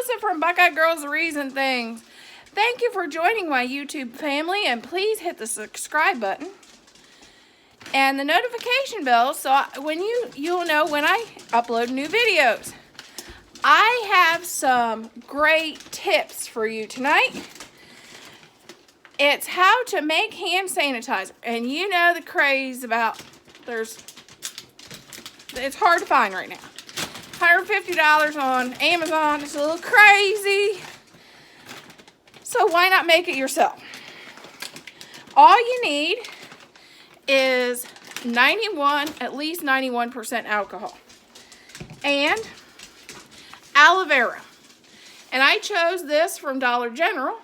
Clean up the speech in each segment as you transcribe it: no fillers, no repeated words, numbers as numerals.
Joseph from Buckeye Girls Reason Things. Thank you for joining my YouTube family, and please hit the subscribe button and the notification bell so when you'll know when I upload new videos. I have some great tips for you tonight. It's how to make hand sanitizer, and you know the craze about it's hard to find right now. $150 on Amazon. It's a little crazy. So why not make it yourself? All you need is at least 91% alcohol and aloe vera. And I chose this from Dollar General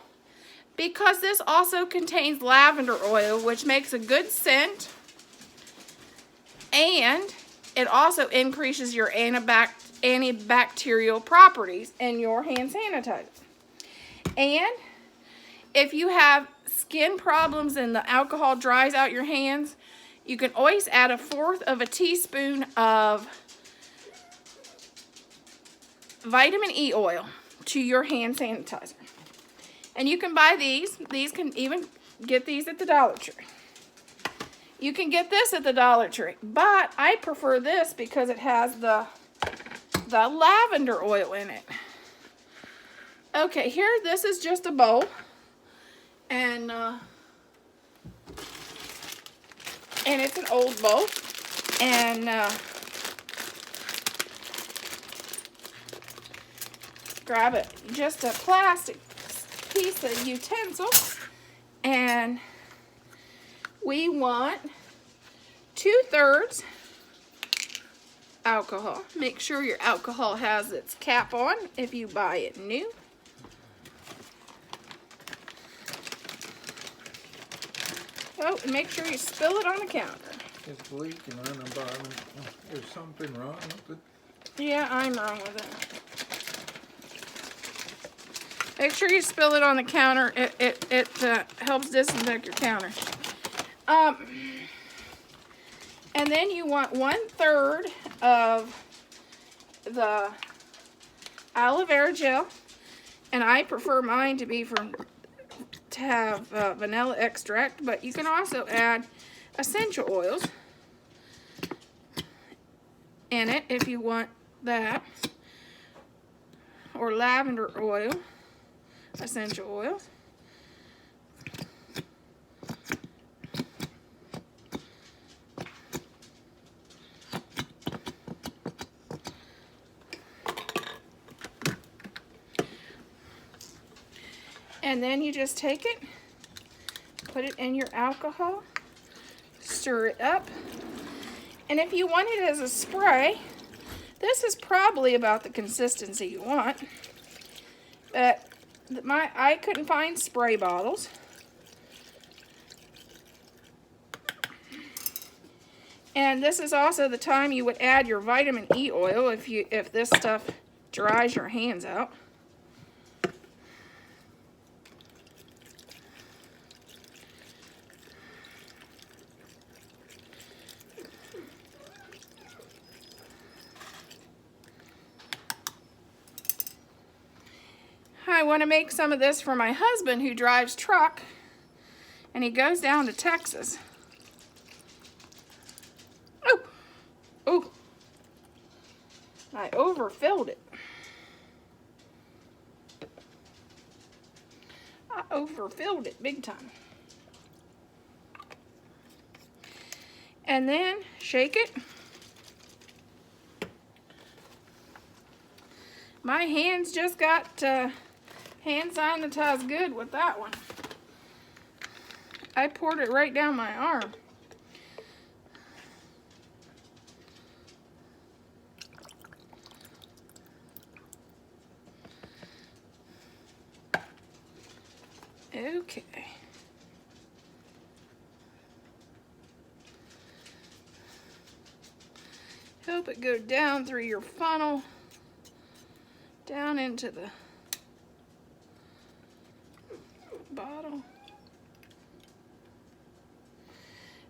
because this also contains lavender oil, which makes a good scent, and it also increases your antibacterial properties in your hand sanitizer. And if you have skin problems and the alcohol dries out your hands, you can always add 1/4 of a teaspoon of vitamin E oil to your hand sanitizer. And you can buy these. These can even get these at the Dollar Tree. You can get this at the Dollar Tree, but I prefer this because it has the lavender oil in it. Okay, here, this is just a bowl, and it's an old bowl, and grab it, just a plastic piece of utensil, and we want 2/3 alcohol. Make sure your alcohol has its cap on if you buy it new. Oh, and make sure you spill it on the counter. It's leaking on the bottom. There's something wrong with it. Yeah, I'm wrong with it. Make sure you spill it on the counter. It helps disinfect your counter. And then you want 1/3 of the aloe vera gel, and I prefer mine to have vanilla extract, but you can also add essential oils in it if you want that, or lavender oil, essential oils. And then you just take it, put it in your alcohol, stir it up. And if you want it as a spray, this is probably about the consistency you want. But I couldn't find spray bottles. And this is also the time you would add your vitamin E oil if this stuff dries your hands out. I want to make some of this for my husband who drives truck, and he goes down to Texas. Oh, I overfilled it. I overfilled it big time. And then shake it. My hands just got hand sanitized good with that one. I poured it right down my arm. Okay. Help it go down through your funnel, down into the bottle.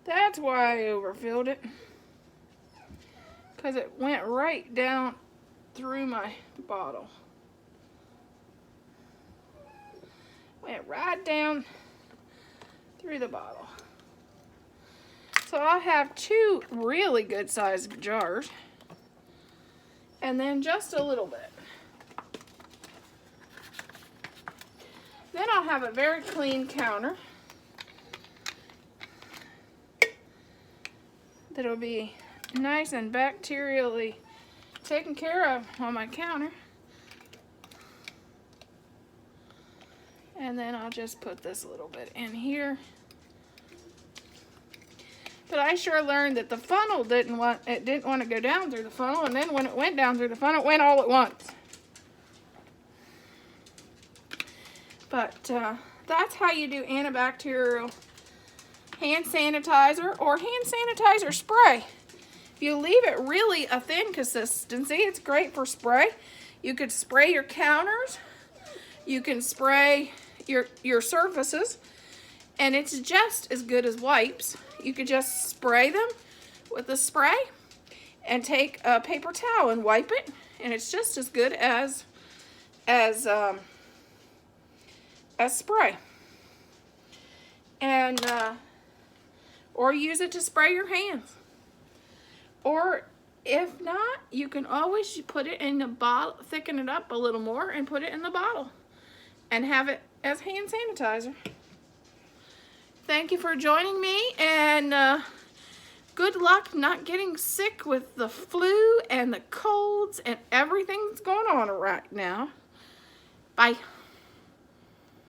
That's why I overfilled it, because it went right down through my bottle. Went right down through the bottle. So I'll have 2 really good sized jars. And then just a little bit. Then I'll have a very clean counter. That'll be nice and bacterially taken care of on my counter. And then I'll just put this a little bit in here. But I sure learned that the funnel didn't want to go down through the funnel, and then when it went down through the funnel, it went all at once. But that's how you do antibacterial hand sanitizer or hand sanitizer spray. If you leave it really a thin consistency, it's great for spray. You could spray your counters. You can spray your surfaces, and it's just as good as wipes. You could just spray them with a spray and take a paper towel and wipe it, and it's just as good as spray. And or use it to spray your hands. Or if not, you can always put it in the bottle, thicken it up a little more, and put it in the bottle and have it as hand sanitizer. Thank you for joining me, and good luck not getting sick with the flu and the colds and everything that's going on right now. Bye.